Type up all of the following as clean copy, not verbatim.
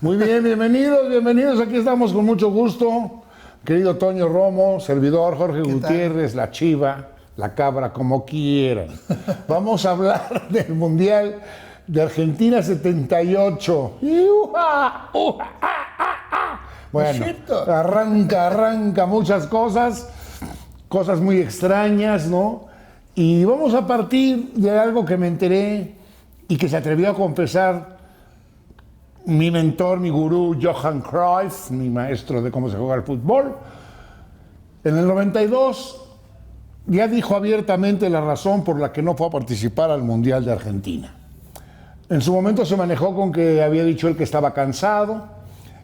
Muy bien, bienvenidos. Aquí estamos con mucho gusto. Querido Toño Romo, servidor Jorge Gutiérrez, la Chiva, la Cabra, como quieran. Vamos a hablar del Mundial de Argentina 78. Bueno, arranca muchas cosas muy extrañas, ¿no? Y vamos a partir de algo que me enteré y que se atrevió a confesar mi mentor, mi gurú, Johan Cruyff, mi maestro de cómo se juega el fútbol. En el 92 ya dijo abiertamente la razón por la que no fue a participar al Mundial de Argentina. En su momento se manejó con que había dicho él que estaba cansado,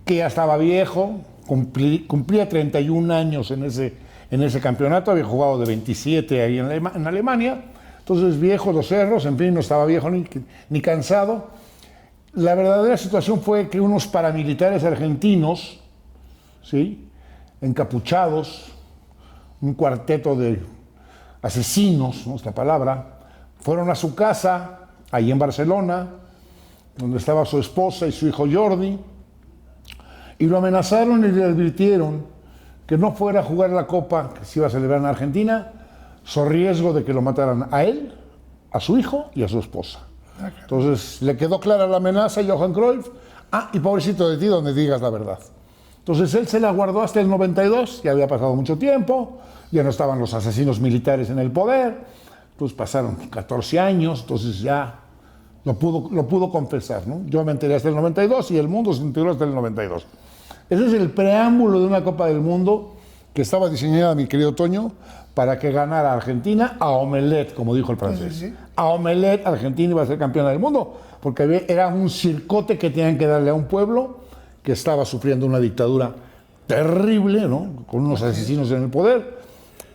que ya estaba viejo, cumplía 31 años en ese campeonato, había jugado de 27 ahí en Alemania, entonces viejo, los cerros, en fin, no estaba viejo ni cansado. La verdadera situación fue que unos paramilitares argentinos, ¿sí?, encapuchados, un cuarteto de asesinos, ¿no?, esta palabra, fueron a su casa, ahí en Barcelona, donde estaba su esposa y su hijo Jordi, y lo amenazaron y le advirtieron que no fuera a jugar la Copa que se iba a celebrar en Argentina, so riesgo de que lo mataran a él, a su hijo y a su esposa. Entonces le quedó clara la amenaza a Johan Cruyff. Y pobrecito de ti donde digas la verdad. Entonces él se la guardó hasta el 92, ya había pasado mucho tiempo, ya no estaban los asesinos militares en el poder, pues pasaron 14 años, entonces ya lo pudo confesar, ¿no? Yo me enteré hasta el 92 y el mundo se enteró hasta el 92. Ese es el preámbulo de una Copa del Mundo que estaba diseñada, mi querido Toño, para que ganara Argentina a omelette, como dijo el francés. Sí. A omelette, Argentina iba a ser campeona del mundo, porque era un circote que tenían que darle a un pueblo que estaba sufriendo una dictadura terrible, ¿no?, con unos asesinos en el poder,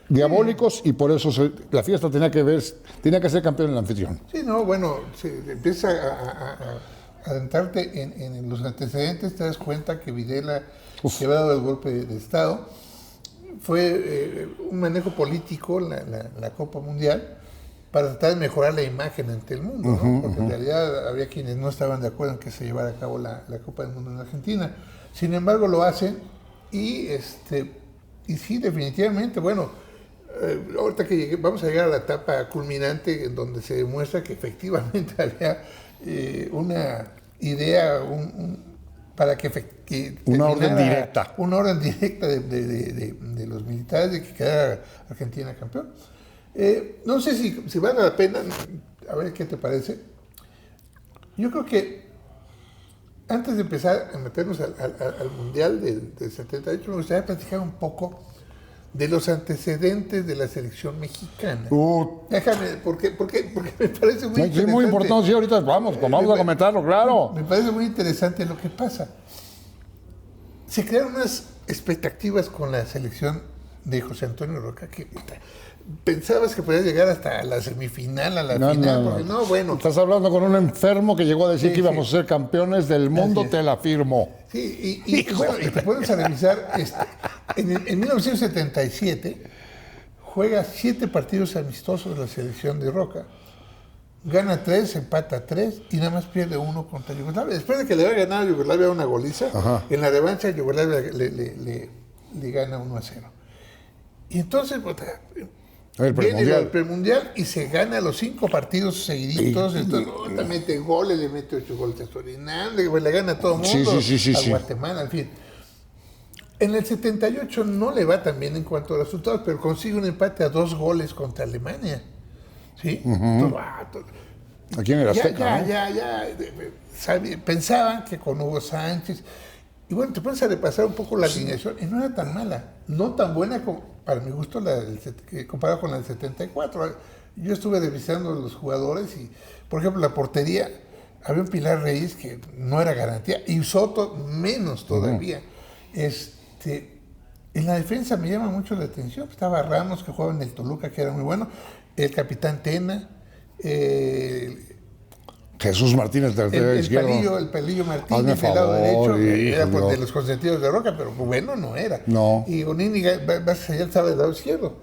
diabólicos, y por eso la fiesta tenía que ser campeón en la anfitrión. Sí, no, bueno, empieza a adentrarte en los antecedentes, te das cuenta que Videla, que había dado el golpe de Estado, fue un manejo político, la Copa Mundial, para tratar de mejorar la imagen ante el mundo, ¿no? Porque en realidad había quienes no estaban de acuerdo en que se llevara a cabo la Copa del Mundo en Argentina. Sin embargo, lo hacen y sí, definitivamente, bueno, ahorita que vamos a llegar a la etapa culminante en donde se demuestra que efectivamente había una idea, para que una orden directa. Una orden directa de los militares de que quedara Argentina campeón. No sé si vale la pena, a ver qué te parece. Yo creo que antes de empezar a meternos al Mundial del 78, me gustaría platicar un poco de los antecedentes de la selección mexicana. Déjame, porque me parece muy interesante. Es muy importante, sí, ahorita vamos a comentarlo, claro. Me parece muy interesante lo que pasa. Se crearon unas expectativas con la selección de José Antonio Roca que pensabas que podías llegar hasta la semifinal, a la final. Porque no, bueno. Estás hablando con un enfermo que llegó a decir que íbamos a ser campeones del mundo, te la firmo. Sí, y bueno, y te pones a revisar, en 1977 juega 7 partidos amistosos la selección de Roca. Gana 3, empata 3 y nada más pierde 1 contra Yugoslavia. Después de que le había ganado a Yugoslavia una goliza, en la revancha Yugoslavia le gana 1-0. Y entonces viene el premundial y se gana los 5 partidos seguiditos. Entonces, te mete goles, le mete 8 goles a Surinam, le gana a todo el mundo, a Guatemala, en fin. En el 78 no le va tan bien en cuanto a resultados, pero consigue un empate a 2 goles contra Alemania. ¿Sí? Aquí en el Azteca, pensaban que con Hugo Sánchez, y bueno, te pones a repasar un poco la alineación, y no era tan mala, no tan buena como, para mi gusto, comparado con la del 74. Yo estuve revisando los jugadores y, por ejemplo, la portería, había un Pilar Reyes que no era garantía, y Soto menos todavía. En la defensa me llama mucho la atención, estaba Ramos, que jugaba en el Toluca, que era muy bueno, el capitán Tena, Jesús Martínez del izquierdo. El Pelillo Martínez del lado derecho, era de los consentidos de Roca, pero bueno, no era. No. Y Bonini ya estaba del lado izquierdo.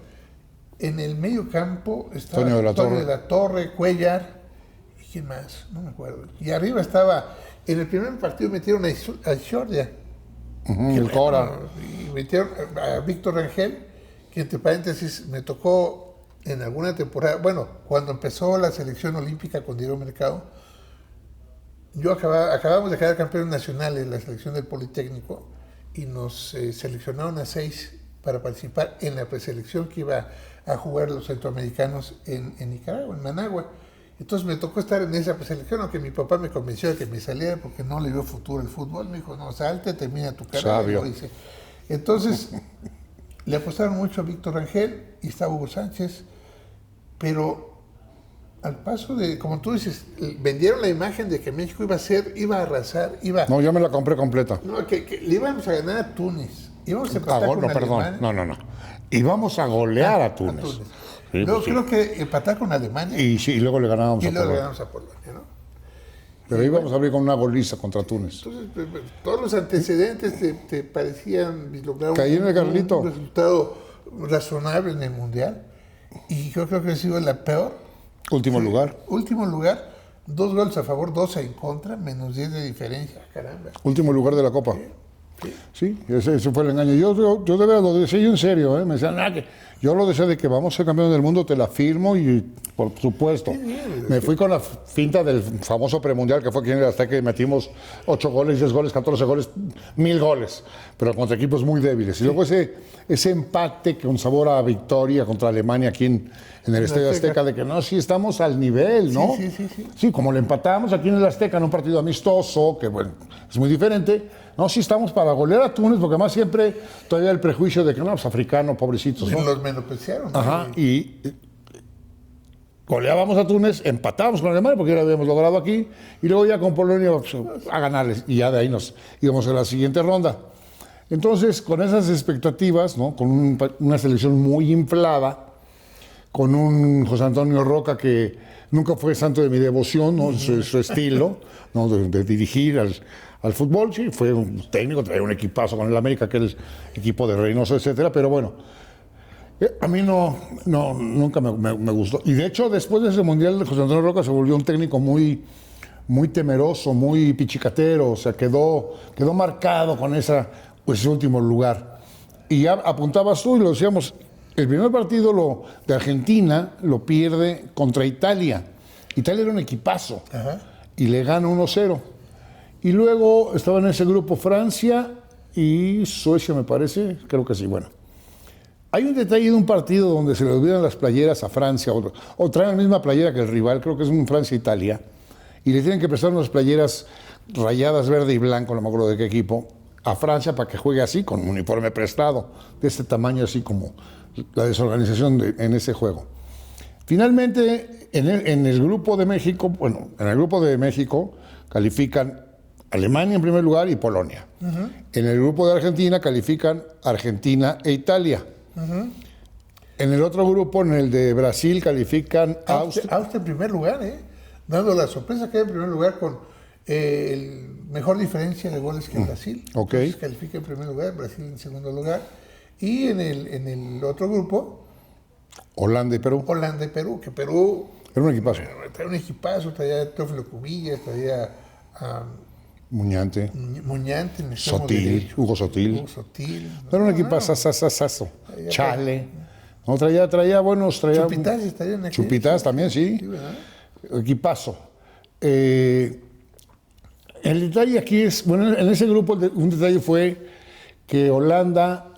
En el medio campo estaba Antonio de la Torre, Cuellar, ¿y quién más? No me acuerdo. Y arriba estaba En el primer partido metieron a Georgia. El Cora. Y metieron a Víctor Rangel, que entre paréntesis me tocó en alguna temporada, bueno, cuando empezó la selección olímpica con Diego Mercado, acabamos de quedar campeones nacionales en la selección del Politécnico y nos seleccionaron a 6 para participar en la preselección que iba a jugar los centroamericanos en Nicaragua, en Managua. Entonces me tocó estar en esa preselección, aunque mi papá me convenció de que me saliera porque no le vio futuro al fútbol. Me dijo, no, salte, termina tu carrera. Sabio. Entonces, le apostaron mucho a Víctor Rangel y estaba Hugo Sánchez, pero al paso de, como tú dices, vendieron la imagen de que México iba a arrasar, No, yo me la compré completa. No, que le íbamos a ganar a Túnez. Íbamos a empatar con Alemania. No. Íbamos a golear a Túnez. Sí, luego pues sí. creo que empatar con Alemania. Y luego le ganábamos a Polonia. Le a Polonia, ¿no? Pero íbamos a abrir con una goliza contra Túnez. Entonces, todos los antecedentes te parecían vislumbrar un resultado razonable en el Mundial. Y yo creo que ha sido la peor. Último lugar. 2 goles a favor, 12 en contra, menos 10 de diferencia. Caramba. Último lugar de la Copa. Sí, ese fue el engaño. Yo de verdad lo decía yo en serio, ¿eh? Me decían, yo lo decía de que vamos a ser campeón del mundo, te la firmo y por supuesto. Me fui con la finta del famoso premundial que fue aquí en el Azteca y metimos 8 goles, 10 goles, 14 goles, 1000 goles, pero contra equipos muy débiles. Y luego ese empate con sabor a victoria contra Alemania aquí en el Estadio Azteca, de que no, sí estamos al nivel, ¿no? Sí. Sí, como le empatamos aquí en el Azteca en un partido amistoso, que bueno, es muy diferente. No, sí estamos para golear a Túnez, porque además siempre todavía el prejuicio de que no, pues africanos, pobrecitos, ¿no? Los menospreciaron. Ajá, y goleábamos a Túnez, empatábamos con Alemania, porque ya lo habíamos logrado aquí, y luego ya con Polonia pues, a ganarles, y ya de ahí nos íbamos a la siguiente ronda. Entonces, con esas expectativas, ¿no? Con una selección muy inflada, con un José Antonio Roca que nunca fue santo de mi devoción, ¿no? Su estilo, ¿no? de dirigir al fútbol, sí, fue un técnico, traía un equipazo con el América, que es el equipo de Reynoso, etcétera, pero bueno, a mí nunca me gustó. Y de hecho, después de ese Mundial, José Antonio Roca se volvió un técnico muy temeroso, muy pichicatero, o sea, quedó marcado con ese último lugar. Y ya apuntabas tú y lo decíamos, el primer partido de Argentina lo pierde contra Italia. Italia era un equipazo. Ajá. Y le gana 1-0. Y luego estaba en ese grupo Francia y Suecia, me parece, creo que sí, bueno. Hay un detalle de un partido donde se le olvidan las playeras a Francia, o traen la misma playera que el rival, creo que es un Francia-Italia, y le tienen que prestar unas playeras rayadas verde y blanco, no me acuerdo de qué equipo, a Francia para que juegue así, con un uniforme prestado, de este tamaño, así como la desorganización en ese juego. Finalmente, en el grupo de México, en el grupo de México califican Alemania en primer lugar y Polonia. Uh-huh. En el grupo de Argentina califican Argentina e Italia. Uh-huh. En el otro grupo, en el de Brasil, califican Austria. Austria en primer lugar, dando la sorpresa que hay en primer lugar con mejor diferencia de goles que Brasil. Okay. Entonces califica en primer lugar, Brasil en segundo lugar. Y en el otro grupo, Holanda y Perú. Que Perú era un equipazo. Traía un equipazo, traía Teófilo Cubillas, traía Muñante, Sotil, Hugo Sotil. Era un equipazo, Chale. No, traía buenos, Chupitaz también, sí. Equipazo. El detalle aquí es, en ese grupo un detalle fue que Holanda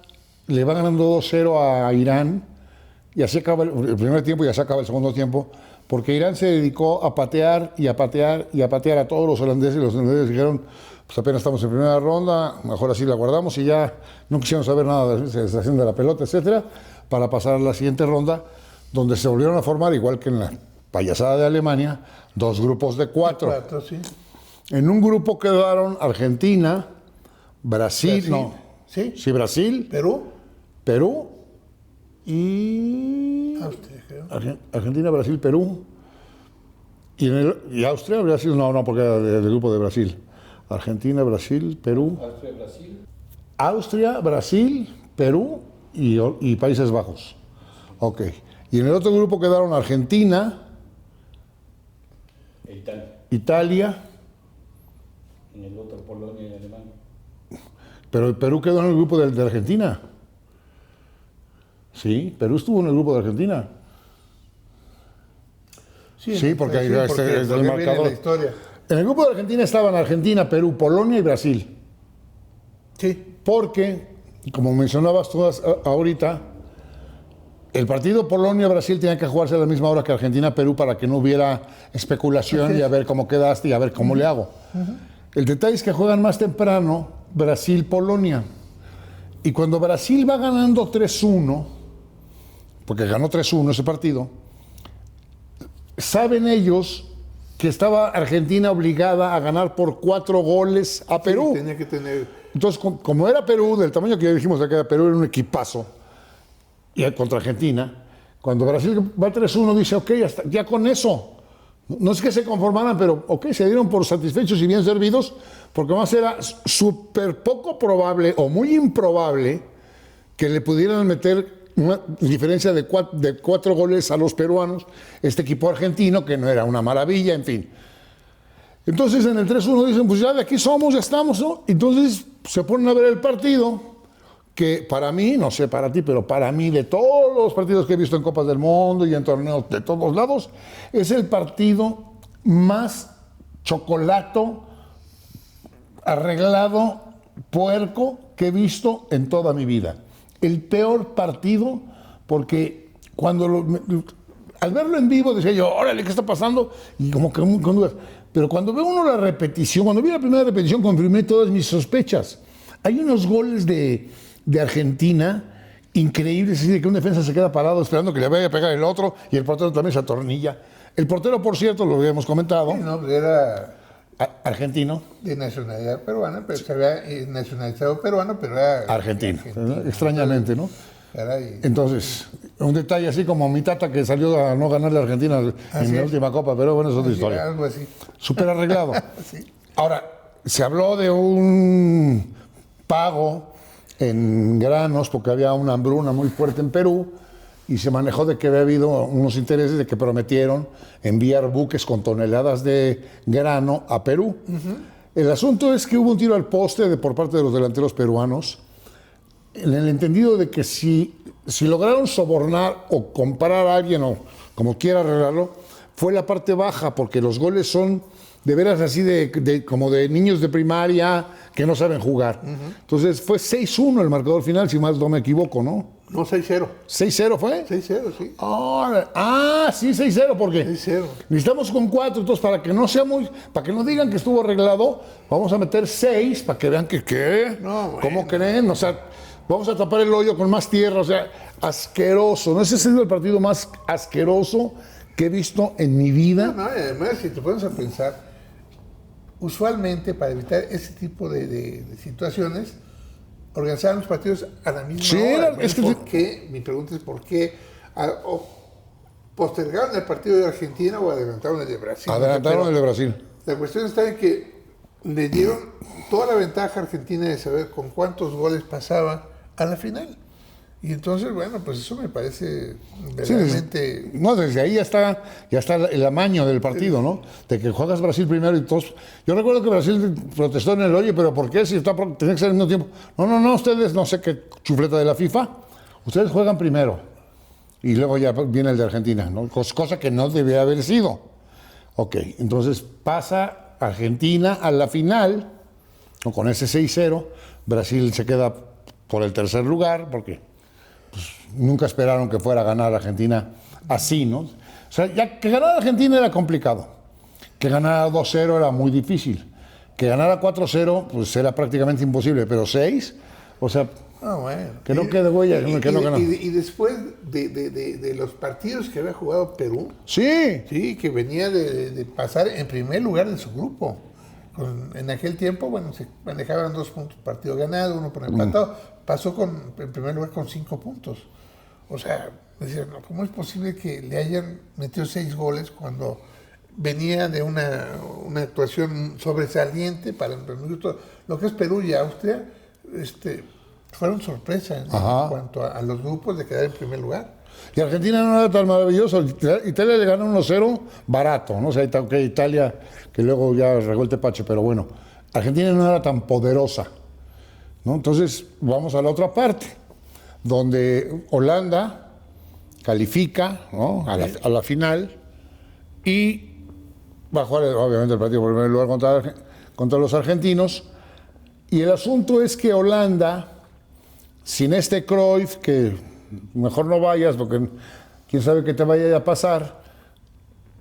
le va ganando 2-0 a Irán, y así acaba el primer tiempo y así acaba el segundo tiempo, porque Irán se dedicó a patear y a patear y a patear a todos los holandeses, y los holandeses dijeron, pues apenas estamos en primera ronda, mejor así la guardamos, y ya no quisieron saber nada de la sensación de la pelota, etcétera, para pasar a la siguiente ronda, donde se volvieron a formar, igual que en la payasada de Alemania, 2 grupos de 4. Sí. En un grupo quedaron Argentina, Brasil. Brasil, Perú y Austria, creo. Argentina, Brasil, Perú y Austria habría sido no, porque era del grupo de Brasil. Argentina, Brasil, Perú. Austria, Brasil, Perú y Países Bajos. Ok. Y en el otro grupo quedaron Argentina, Italia en el otro Polonia y Alemania. Pero el Perú quedó en el grupo de Argentina. Sí, Perú estuvo en el grupo de Argentina. Sí, porque ahí es el marcador. La historia. En el grupo de Argentina estaban Argentina, Perú, Polonia y Brasil. Sí. Porque, como mencionabas todas ahorita, el partido Polonia-Brasil tenía que jugarse a la misma hora que Argentina-Perú para que no hubiera especulación y a ver cómo quedaste y a ver cómo le hago. El detalle es que juegan más temprano Brasil-Polonia. Y cuando Brasil va ganando 3-1, porque ganó 3-1 ese partido, saben ellos que estaba Argentina obligada a ganar por 4 goles a Perú. Sí, tenía que tener... Entonces, como era Perú, del tamaño que ya dijimos acá, Perú era un equipazo, y contra Argentina, cuando Brasil va 3-1, dice, ok, ya con eso. No es que se conformaran, pero ok, se dieron por satisfechos y bien servidos, porque más era súper poco probable o muy improbable que le pudieran meter una diferencia de 4 goles a los peruanos, este equipo argentino, que no era una maravilla, en fin. Entonces en el 3-1 dicen, pues ya de aquí somos, ya estamos, ¿no? Entonces se ponen a ver el partido, que para mí, no sé para ti, pero para mí, de todos los partidos que he visto en Copas del Mundo y en torneos de todos lados, es el partido más chocolato, arreglado, puerco que he visto en toda mi vida. El peor partido, porque al verlo en vivo decía yo, órale, ¿qué está pasando? Y como que con dudas. Pero cuando ve uno la repetición, cuando vi la primera repetición, confirmé todas mis sospechas. Hay unos goles de Argentina increíbles, así de que un defensa se queda parado esperando que le vaya a pegar el otro y el portero también se atornilla. El portero, por cierto, lo habíamos comentado. Sí, no, era argentino. De nacionalidad peruana, pero se había nacionalizado peruano, pero era argentino. Extrañamente, ¿no? Caray. Entonces, un detalle así como mi tata que salió a no ganar la Argentina en la última Copa, pero bueno, es otra historia. Algo así. Súper arreglado. Sí. Ahora, se habló de un pago en granos porque había una hambruna muy fuerte en Perú y se manejó de que había habido unos intereses de que prometieron enviar buques con toneladas de grano a Perú. El asunto es que hubo un tiro al poste por parte de los delanteros peruanos, en el entendido de que si lograron sobornar o comprar a alguien o como quiera arreglarlo, fue la parte baja, porque los goles son de veras así como de niños de primaria que no saben jugar. Entonces fue 6-1 el marcador final, si más no me equivoco, ¿no? No, 6-0. ¿6-0 fue? 6-0, sí. Sí, 6-0, porque 6-0. necesitamos con 4, entonces para que no digan que estuvo arreglado, vamos a meter 6 para que vean que ¿qué? No, bueno. ¿Cómo creen? O sea, vamos a tapar el hoyo con más tierra, o sea, asqueroso. ¿No? Ese ha sido el partido más asqueroso que he visto en mi vida. No, además, si te pones a pensar, usualmente para evitar ese tipo de situaciones, organizaban los partidos a la misma hora. ¿Por qué? Mi pregunta es ¿por qué? O postergaron el partido de Argentina o adelantaron el de Brasil. Adelantaron el de Brasil. La cuestión está en que le dieron toda la ventaja a Argentina de saber con cuántos goles pasaba a la final. Y entonces, bueno, pues eso me parece realmente... No, desde ahí ya está el amaño del partido, ¿no? De que juegas Brasil primero y todos... Yo recuerdo que Brasil protestó en el oye, pero ¿por qué? Si tenía que ser al mismo tiempo. No, ustedes no sé qué chufleta de la FIFA. Ustedes juegan primero. Y luego ya viene el de Argentina, ¿no? Cosa que no debía haber sido. Ok, entonces pasa Argentina a la final, ¿no? Con ese 6-0. Brasil se queda por el tercer lugar, porque... Pues, nunca esperaron que fuera a ganar Argentina así, ¿no? O sea, ya que ganara Argentina era complicado. Que ganara 2-0 era muy difícil. Que ganara 4-0, pues era prácticamente imposible. Pero 6, o sea, bueno. Que no quede huella, que no ganó. Y después de los partidos que había jugado Perú, sí, que venía de pasar en primer lugar de su grupo. En aquel tiempo, bueno, se manejaban 2 puntos, partido ganado, 1 por empatado. Pasó en primer lugar con 5 puntos. O sea, decían, ¿cómo es posible que le hayan metido 6 goles cuando venía de una actuación sobresaliente para el gusto? Lo que es Perú y Austria, fueron sorpresa en cuanto a los grupos de quedar en primer lugar. Y Argentina no era tan maravilloso. Italia le ganó 1-0 barato, ¿no? O sea, Italia, que luego ya regó el tepache, pero bueno. Argentina no era tan poderosa, ¿no? Entonces, vamos a la otra parte, donde Holanda califica, ¿no?, a la final y va a jugar, obviamente, el partido por primer lugar contra los argentinos. Y el asunto es que Holanda, sin este Cruyff, que mejor no vayas porque quién sabe qué te vaya a pasar,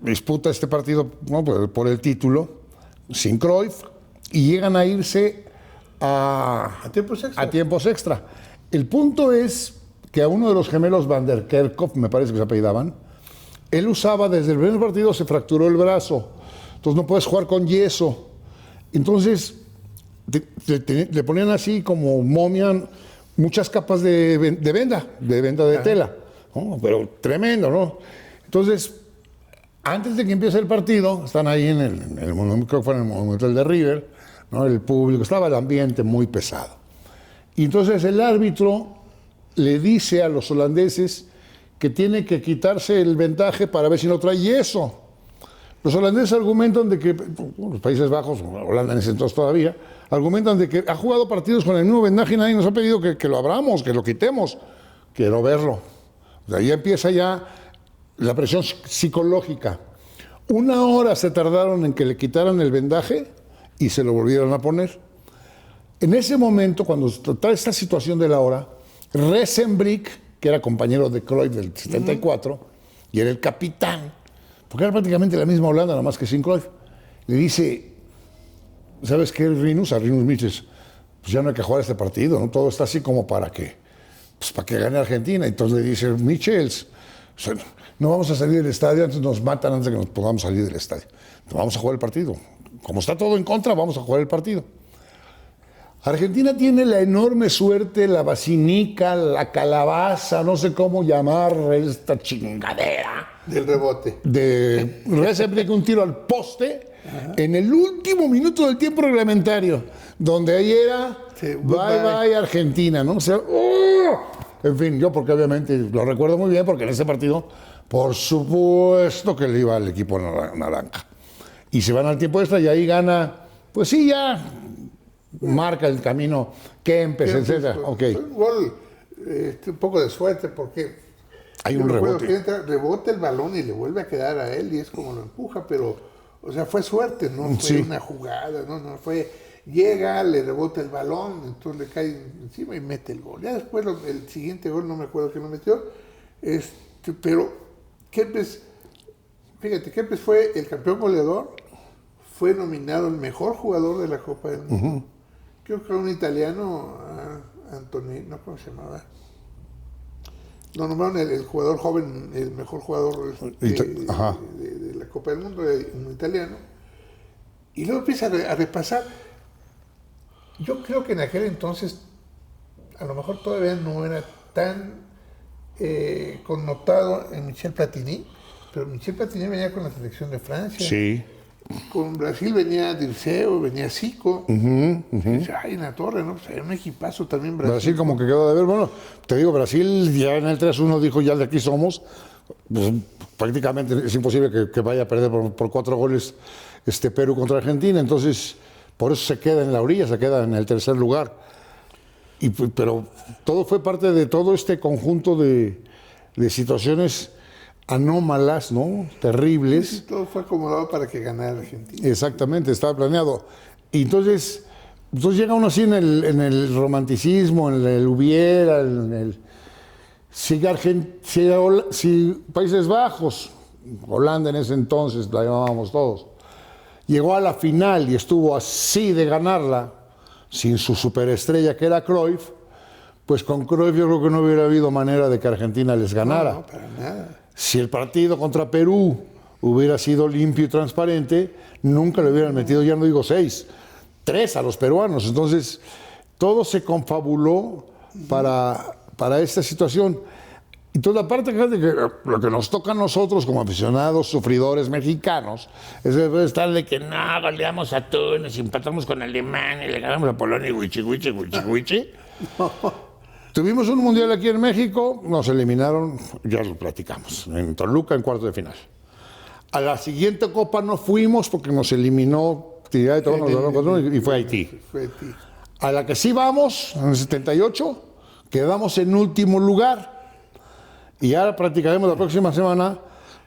disputa este partido, ¿no?, por el título, sin Cruyff, y llegan a irse a tiempos extra. El punto es que a uno de los gemelos Van der Kerkhoff, me parece que se apellidaban, él usaba desde el primer partido, se fracturó el brazo, entonces no puedes jugar con yeso. Entonces le ponían así como momia muchas capas de venda de tela, ¿no? Pero tremendo, ¿no? Entonces, antes de que empiece el partido, están ahí en el creo que fue en el Monumental de River, ¿no?, el público, estaba el ambiente muy pesado. Y entonces el árbitro le dice a los holandeses que tiene que quitarse el vendaje para ver si no trae yeso. Los holandeses argumentan de que, los Países Bajos, Holanda en ese entonces todavía, argumentan de que ha jugado partidos con el mismo vendaje y nadie nos ha pedido que lo abramos, que lo quitemos. Quiero verlo. De ahí empieza ya la presión psicológica. 1 hora se tardaron en que le quitaran el vendaje y se lo volvieron a poner. En ese momento, cuando está esta situación de la hora, Resenbrink, que era compañero de Cruyff del 74, y era el capitán, porque era prácticamente la misma Holanda, nada más que sin Cruyff, le dice, ¿sabes qué, Rinus? A Rinus Michels, pues ya no hay que jugar este partido, ¿no? Todo está así como para que gane Argentina. Entonces le dice Michels, o sea, no vamos a salir del estadio, antes nos matan antes de que nos podamos salir del estadio. No, vamos a jugar el partido. Como está todo en contra, vamos a jugar el partido. Argentina tiene la enorme suerte, la vacinica, la calabaza, no sé cómo llamar esta chingadera. Del rebote. De Resenbrink, un tiro al poste en el último minuto del tiempo reglamentario, donde ahí era bye Argentina, ¿no? O sea, en fin, yo porque obviamente lo recuerdo muy bien, porque en ese partido, por supuesto que le iba al equipo naranja. Y se van al tiempo extra y ahí gana, pues sí, ya marca el camino Kempes, etc. Okay. Un gol, un poco de suerte, porque hay un rebote. Rebota el balón y le vuelve a quedar a él y es como lo empuja, pero, o sea, fue suerte, no fue una jugada, no fue, llega, le rebota el balón, entonces le cae encima y mete el gol. Ya después el siguiente gol, no me acuerdo quién lo metió, pero Kempes, fíjate, Kempes fue el campeón goleador, fue nominado el mejor jugador de la Copa del Mundo. Creo que era un italiano, Antonino, ¿cómo se llamaba? Lo nombraron el jugador joven, el mejor jugador de la Copa del Mundo, un italiano. Y luego empieza a repasar. Yo creo que en aquel entonces, a lo mejor todavía no era tan connotado en Michel Platini, pero Michel Platini venía con la selección de Francia. Sí. Con Brasil venía Dirceu, venía Zico. Ay, en la torre, ¿no? Pues era un equipazo también Brasil como que quedó de ver. Bueno, te digo, Brasil ya en el 3-1 dijo, ya de aquí somos. Pues, prácticamente es imposible que vaya a perder por 4 goles Perú contra Argentina. Entonces, por eso se queda en la orilla, se queda en el tercer lugar. Pero todo fue parte de todo este conjunto de situaciones anómalas, ¿no? Terribles. Sí, todo fue acomodado para que ganara Argentina. Exactamente, estaba planeado. Y entonces llega uno así en el romanticismo, en el hubiera, si Países Bajos, Holanda en ese entonces, la llamábamos todos, llegó a la final y estuvo así de ganarla, sin su superestrella que era Cruyff, pues con Cruyff yo creo que no hubiera habido manera de que Argentina les ganara. No, para nada. Si el partido contra Perú hubiera sido limpio y transparente, nunca le hubieran metido, ya no digo 6, 3 a los peruanos. Entonces, todo se confabuló para esta situación. Entonces, aparte de que lo que nos toca a nosotros como aficionados, sufridores mexicanos, es estar de que no, goleamos a Túnez, empatamos con Alemania, y le ganamos a Polonia y huichi. Tuvimos un mundial aquí en México, nos eliminaron, ya lo platicamos, en Toluca en cuartos de final. A la siguiente Copa no fuimos porque nos eliminó Trinidad y Tobago nos ganaron 4-1 y fue Haití. Fue Haití. A la que sí vamos, en el 78, quedamos en último lugar. Y ahora practicaremos la próxima semana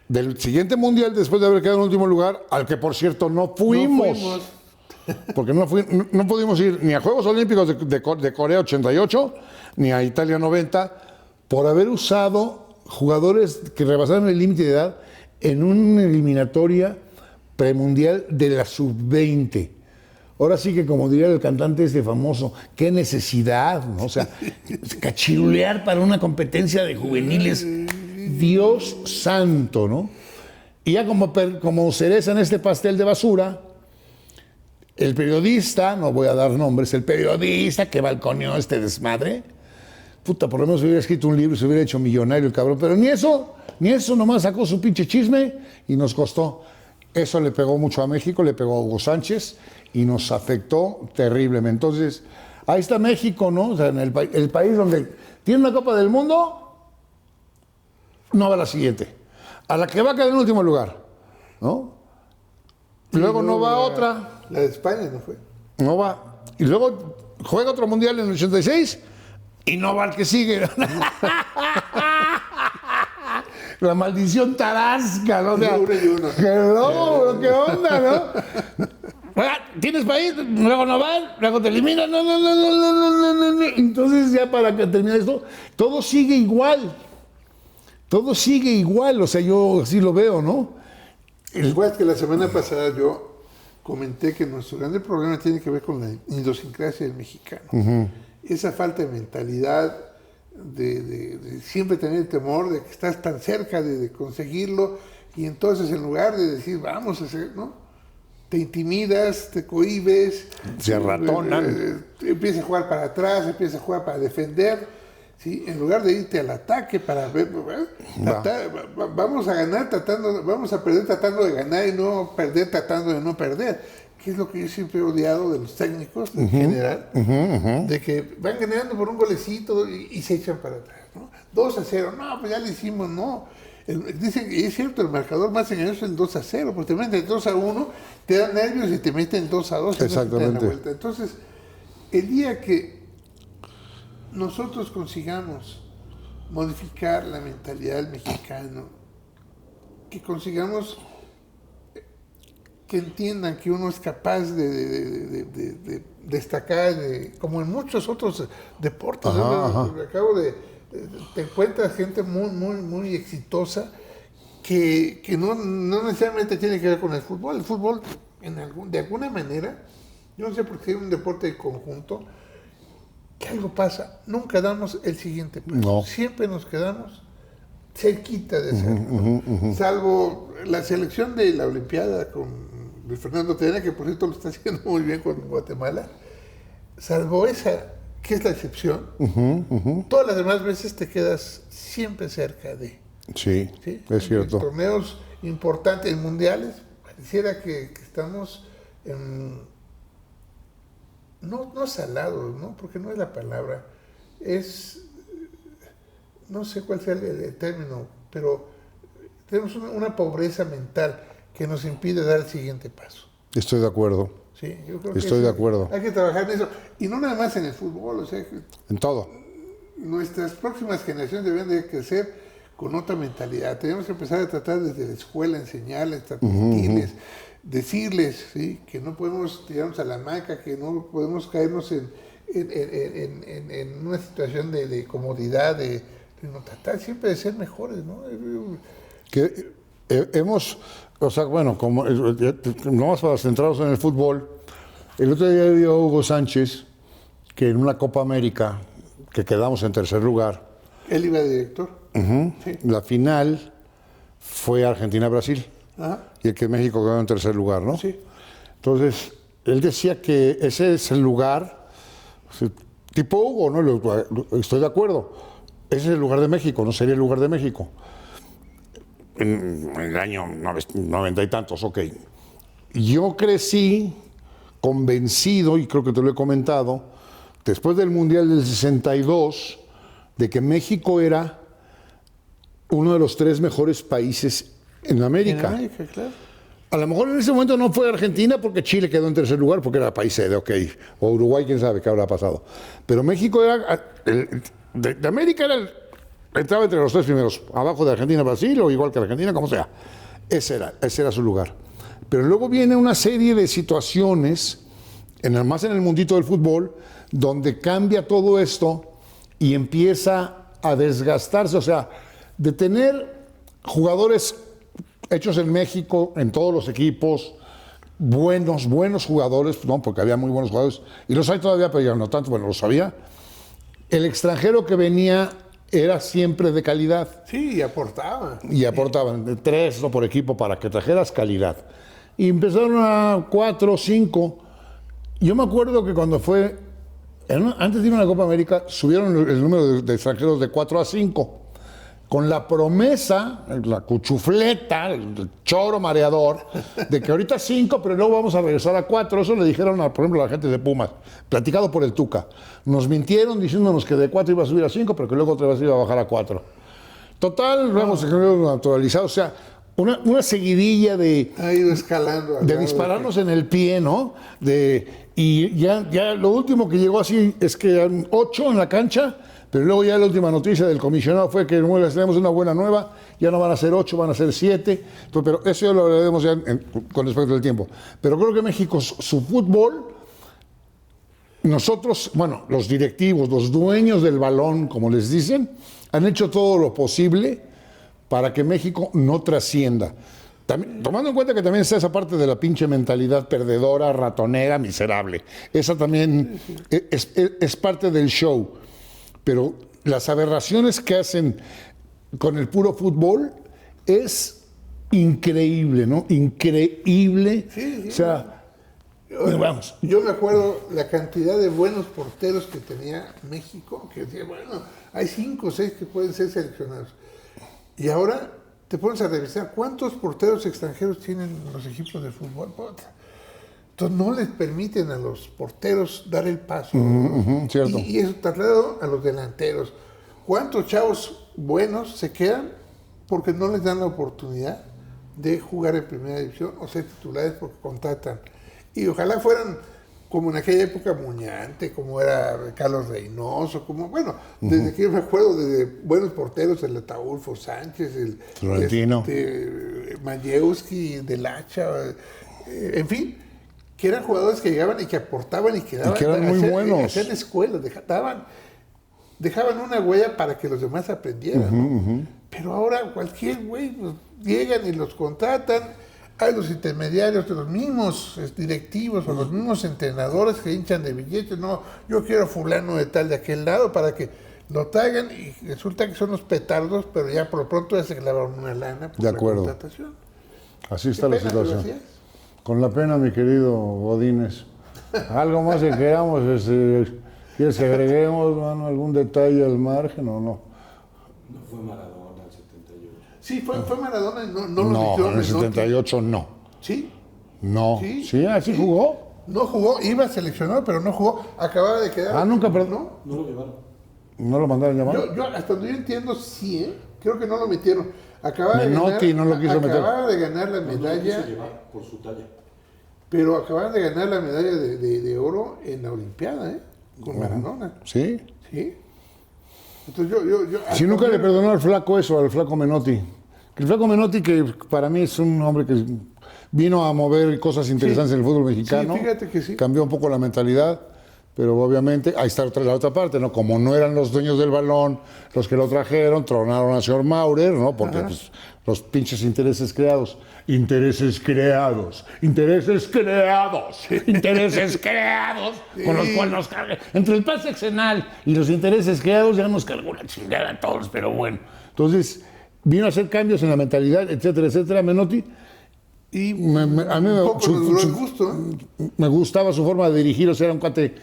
del siguiente mundial, después de haber quedado en último lugar, al que por cierto no fuimos. Porque no pudimos ir ni a Juegos Olímpicos de Corea 88, ni a Italia 90, por haber usado jugadores que rebasaron el límite de edad en una eliminatoria premundial de la sub-20. Ahora sí que, como diría el cantante este famoso, qué necesidad, ¿no? O sea, cachirulear para una competencia de juveniles, Dios santo, ¿no? Y ya como cereza en este pastel de basura, el periodista, no voy a dar nombres, el periodista que balconeó este desmadre, puta, por lo menos hubiera escrito un libro y se hubiera hecho millonario el cabrón, pero ni eso nomás sacó su pinche chisme y nos costó. Eso le pegó mucho a México, le pegó a Hugo Sánchez y nos afectó terriblemente. Entonces, ahí está México, ¿no? O sea, en el país donde tiene una Copa del Mundo, no va a la siguiente. A la que va a quedar en último lugar, ¿no? Y luego no va a otra. La de España no fue. No va. Y luego juega otro mundial en el 86 y no va al que sigue. La maldición tarasca, ¿no? O sea, ¿qué onda, no? Tienes país, luego no van, luego te eliminan, no. Entonces, ya para que termine esto, todo sigue igual. Todo sigue igual, o sea, yo así lo veo, ¿no? Igual que la semana pasada yo comenté que nuestro grande problema tiene que ver con la idiosincrasia del mexicano. Esa falta de mentalidad, de siempre tener el temor de que estás tan cerca de conseguirlo, y entonces en lugar de decir vamos a hacer, ¿no? Te intimidas, te cohibes, se arratonan, empiezas a jugar para atrás, empiezas a jugar para defender. ¿Sí? En lugar de irte al ataque para ver, vamos a ganar vamos a perder tratando de ganar y no perder tratando de no perder, que es lo que yo siempre he odiado de los técnicos en general, de que van ganando por un golecito y se echan para atrás, ¿no? 2-0, no, pues ya le hicimos, no. Dicen que es cierto, el marcador más engañoso es el 2-0, porque te meten 2-1, te dan nervios y te meten 2-2. Exactamente. Entonces, el día que nosotros consigamos modificar la mentalidad del mexicano, que consigamos que entiendan que uno es capaz de destacar, como en muchos otros deportes. Te encuentras gente muy exitosa que no necesariamente tiene que ver con el fútbol. El fútbol, de alguna manera, yo no sé por qué es un deporte de conjunto, que algo pasa, nunca damos el siguiente paso. No. Siempre nos quedamos cerquita de hacerlo. Salvo la selección de la Olimpiada con Luis Fernando Tena, que por cierto lo está haciendo muy bien con Guatemala. Salvo esa, que es la excepción, todas las demás veces te quedas siempre cerca de. Sí, es cierto. En torneos importantes, en mundiales, pareciera que estamos en... No salados, ¿no? Porque no es la palabra, es, no sé cuál sea el término, pero tenemos una pobreza mental que nos impide dar el siguiente paso. Estoy de acuerdo. Sí, yo creo Estoy de acuerdo. Hay que trabajar en eso, y no nada más en el fútbol, o sea, en todo. Nuestras próximas generaciones deben de crecer con otra mentalidad. Tenemos que empezar a tratar desde la escuela, enseñarles, transmitirles, decirles, ¿sí?, que no podemos tirarnos a la hamaca, que no podemos caernos en una situación de comodidad, de tratar siempre de ser mejores, ¿no? Que hemos, o sea, bueno, como no más para centrados en el fútbol, el otro día vio Hugo Sánchez que en una Copa América, que quedamos en tercer lugar. Él iba de director. Sí. La final fue Argentina-Brasil. Y el que México quedó en tercer lugar, ¿no? Sí. Entonces, él decía que ese es el lugar, tipo Hugo, ¿no? Estoy de acuerdo. Ese es el lugar de México, no sería el lugar de México. En el año 90 y tantos, ok. Yo crecí convencido, y creo que te lo he comentado, después del Mundial del 62, de que México era uno de los 3 mejores países en América. En América, claro. A lo mejor en ese momento no fue Argentina porque Chile quedó en tercer lugar porque era país sede, ok. O Uruguay, quién sabe qué habrá pasado. Pero México era, de América entraba entre los tres primeros, abajo de Argentina, Brasil, o igual que Argentina, como sea. Ese era su lugar. Pero luego viene una serie de situaciones, más en el mundito del fútbol, donde cambia todo esto y empieza a desgastarse. O sea, de tener jugadores hechos en México, en todos los equipos, buenos jugadores, ¿no? Porque había muy buenos jugadores, y los hay todavía, pero ya no tanto, bueno, los había. El extranjero que venía era siempre de calidad. Sí, y aportaban. Y aportaban 3 por equipo para que trajeras calidad. Y empezaron a 4, 5. Yo me acuerdo que cuando fue, antes de ir a la Copa América, subieron el número de extranjeros de 4 a 5. Con la promesa, la cuchufleta, el choro mareador, de que ahorita 5, pero luego vamos a regresar a 4. Eso le dijeron, por ejemplo, a la gente de Pumas, platicado por el Tuca. Nos mintieron diciéndonos que de 4 iba a subir a 5, pero que luego otra vez iba a bajar a 4. Total, lo hemos naturalizado. O sea, una seguidilla de... Ha ido escalando. De dispararnos en el pie, ¿no? Y ya lo último que llegó así es que eran 8 en la cancha. Pero luego ya la última noticia del comisionado fue que tenemos una buena nueva, ya no van a ser 8, van a ser 7, pero eso ya lo hablaremos ya con respecto al tiempo. Pero creo que México, su fútbol, nosotros, bueno, los directivos, los dueños del balón, como les dicen, han hecho todo lo posible para que México no trascienda. También, tomando en cuenta que también está esa parte de la pinche mentalidad perdedora, ratonera, miserable. Esa también es parte del show. Pero las aberraciones que hacen con el puro fútbol es increíble, ¿no? Increíble. Sí, sí. O sea, vamos. Yo me acuerdo la cantidad de buenos porteros que tenía México, que decía, bueno, hay 5 o 6 que pueden ser seleccionados. Y ahora te pones a revisar cuántos porteros extranjeros tienen los equipos de fútbol. Entonces no les permiten a los porteros dar el paso. Cierto. Y eso trasladado a los delanteros. ¿Cuántos chavos buenos se quedan porque no les dan la oportunidad de jugar en primera división o ser titulares porque contratan? Y ojalá fueran como en aquella época Muñante, como era Carlos Reynoso, como, bueno, desde que yo me acuerdo, desde buenos porteros, el Ataulfo Sánchez, el Florentino, Majewski, Del Hacha, en fin, que eran jugadores que llegaban y que aportaban y que daban, y que eran muy buenos. Hacían escuelas, dejaban una huella para que los demás aprendieran, ¿no? Pero ahora cualquier güey, pues, llegan y los contratan, hay los intermediarios de los mismos directivos o los mismos entrenadores que hinchan de billetes, no, yo quiero fulano de tal de aquel lado para que lo traigan y resulta que son los petardos, pero ya por lo pronto ya se clavaron una lana por de la acuerdo. contratación. Así está la situación. Con la pena, mi querido Godínez. ¿Algo más que queramos? ¿Quieres que agreguemos, mano, algún detalle al margen o no? No fue Maradona el 78. Sí, fue Maradona, no lo metió en el 78 no. ¿Sí? No. ¿Sí? ¿Así jugó? No jugó, iba seleccionado, pero no jugó. Acababa de quedar. Nunca, perdón. No lo llevaron. ¿No lo mandaron llamar? Yo hasta donde yo entiendo, sí, ¿eh? Creo que no lo metieron. Menotti no lo quiso meter. Acababa de ganar la medalla. No lo quiso llevar por su talla. Pero acababan de ganar la medalla de oro en la Olimpiada, ¿eh? Con Maradona. ¿Sí? Sí. Entonces yo Si nunca le perdonó al flaco eso, al flaco Menotti. El flaco Menotti, que para mí es un hombre que vino a mover cosas interesantes en el fútbol mexicano. Sí, fíjate que sí. Cambió un poco la mentalidad, pero obviamente ahí está la otra parte, ¿no? Como no eran los dueños del balón los que lo trajeron, tronaron al señor Maurer, ¿no? Porque pues, los pinches intereses creados. Intereses creados con los cuales nos cargan. Entre el pase exenal y los intereses creados ya nos cargó la chingada a todos, pero bueno. Entonces, vino a hacer cambios en la mentalidad, etcétera, Menotti. Y a mí me gustaba su forma de dirigir, o sea, era un cuate,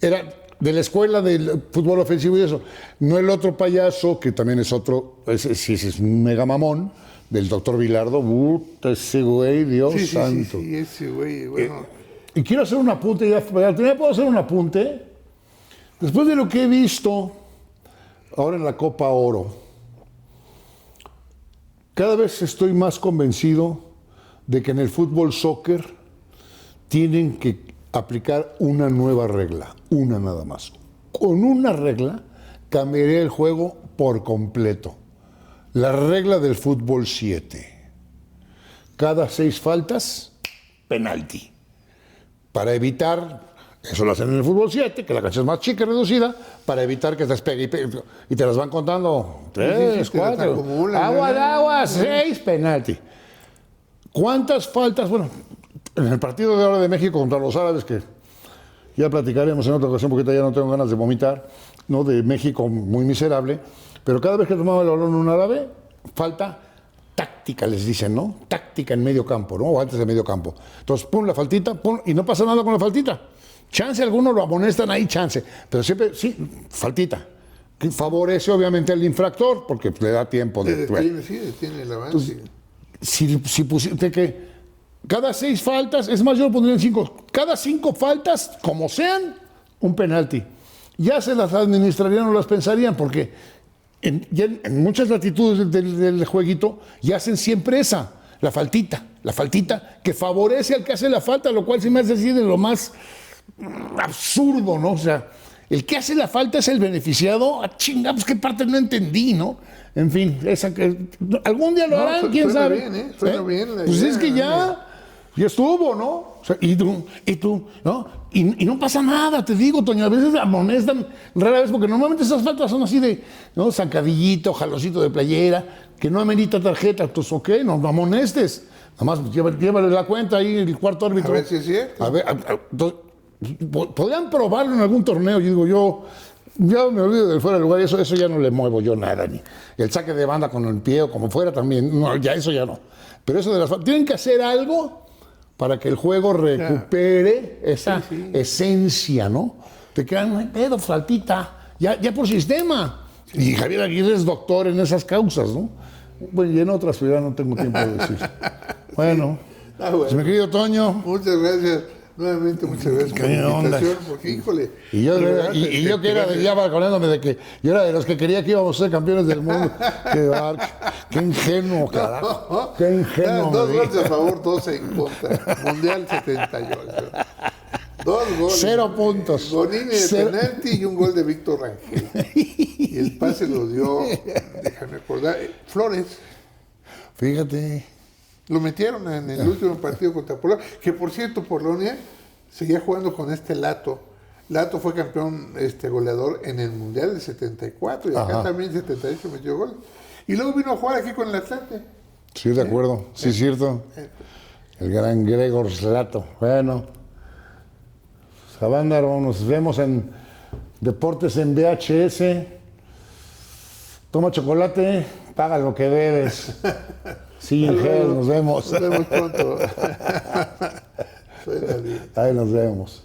era de la escuela del fútbol ofensivo y eso. No el otro payaso, que también es otro, ese es un mega mamón, del doctor Vilardo. Ese güey, Dios santo. Sí, ese güey, bueno. Y quiero hacer un apunte, ya puedo hacer un apunte. Después de lo que he visto ahora en la Copa Oro, cada vez estoy más convencido de que en el fútbol soccer tienen que aplicar una nueva regla, una nada más. Con una regla cambiaría el juego por completo. La regla del fútbol 7. Cada 6 faltas, penalti. Para evitar, eso lo hacen en el fútbol 7, que la cancha es más chica y reducida, para evitar que te despegue y te las van contando 3, 4, agua, 6, penalti. ¿Cuántas faltas? Bueno, en el partido de ahora de México contra los árabes, que ya platicaremos en otra ocasión porque ya no tengo ganas de vomitar, ¿no? De México muy miserable, pero cada vez que tomaba el balón un árabe, falta táctica, les dicen, ¿no? Táctica en medio campo, ¿no? O antes de medio campo. Entonces, pum, la faltita, pum, y no pasa nada con la faltita. Chance, algunos lo amonestan ahí, chance, pero siempre, sí, faltita. Que favorece obviamente al infractor, porque le da tiempo de... Detiene el avance. Entonces, si pusiste que cada 6 faltas, es más, yo lo pondría en 5, cada 5 faltas, como sean, un penalti. Ya se las administrarían o las pensarían, porque en muchas latitudes del jueguito ya hacen siempre esa, la faltita que favorece al que hace la falta, lo cual se me hace así de lo más absurdo, ¿no? O sea, el que hace la falta es el beneficiado. Chinga, pues qué parte no entendí, ¿no? En fin, esa que algún día lo harán, quién sabe. Bien, suena bien la pues idea, es que ya estuvo, ¿no? O sea, y tú, ¿no? Y no pasa nada, te digo, Toño, a veces amonestan, rara vez, porque normalmente esas faltas son así de, ¿no? Zancadillito, jalocito de playera, que no amerita tarjeta, pues ok, no amonestes. Nada más llévale la cuenta ahí, el cuarto árbitro. A ver si es cierto. A ver, podrían probarlo en algún torneo, yo me olvido del fuera de lugar, eso ya no le muevo yo nada, ni el saque de banda con el pie o como fuera también, no, ya eso ya no. Pero eso de las faltas, tienen que hacer algo para que el juego recupere esa esencia, ¿no? Te quedan, no hay pedo, faltita, ya por sistema. Y Javier Aguirre es doctor en esas causas, ¿no? Bueno, y en otras, pero ya no tengo tiempo de decir. Bueno, pues, mi querido Toño. Muchas gracias. Nuevamente, muchas gracias por la invitación, porque, híjole... Y yo que era de, ya acordándome de que yo era de los que quería que íbamos a ser campeones del mundo. Qué ingenuo, carajo. Qué ingenuo. 2 goles a favor, 2 en contra. Mundial 78. 2 goles. 0 puntos. Bonini de penalti y un gol de Víctor Rangel. Y el pase lo dio, déjame acordar, Flores. Fíjate. Lo metieron en el último partido contra Polonia, que por cierto, Polonia seguía jugando con Lato. Lato fue campeón goleador en el Mundial del 74 y acá también en 78 metió gol. Y luego vino a jugar aquí con el Atlante. Sí, de acuerdo. Sí, es cierto. El gran Gregor Lato. Bueno, Savándaro, nos vemos en Deportes en VHS. Toma chocolate, paga lo que debes. Sí, nos vemos. Nos vemos pronto. Ahí nos vemos.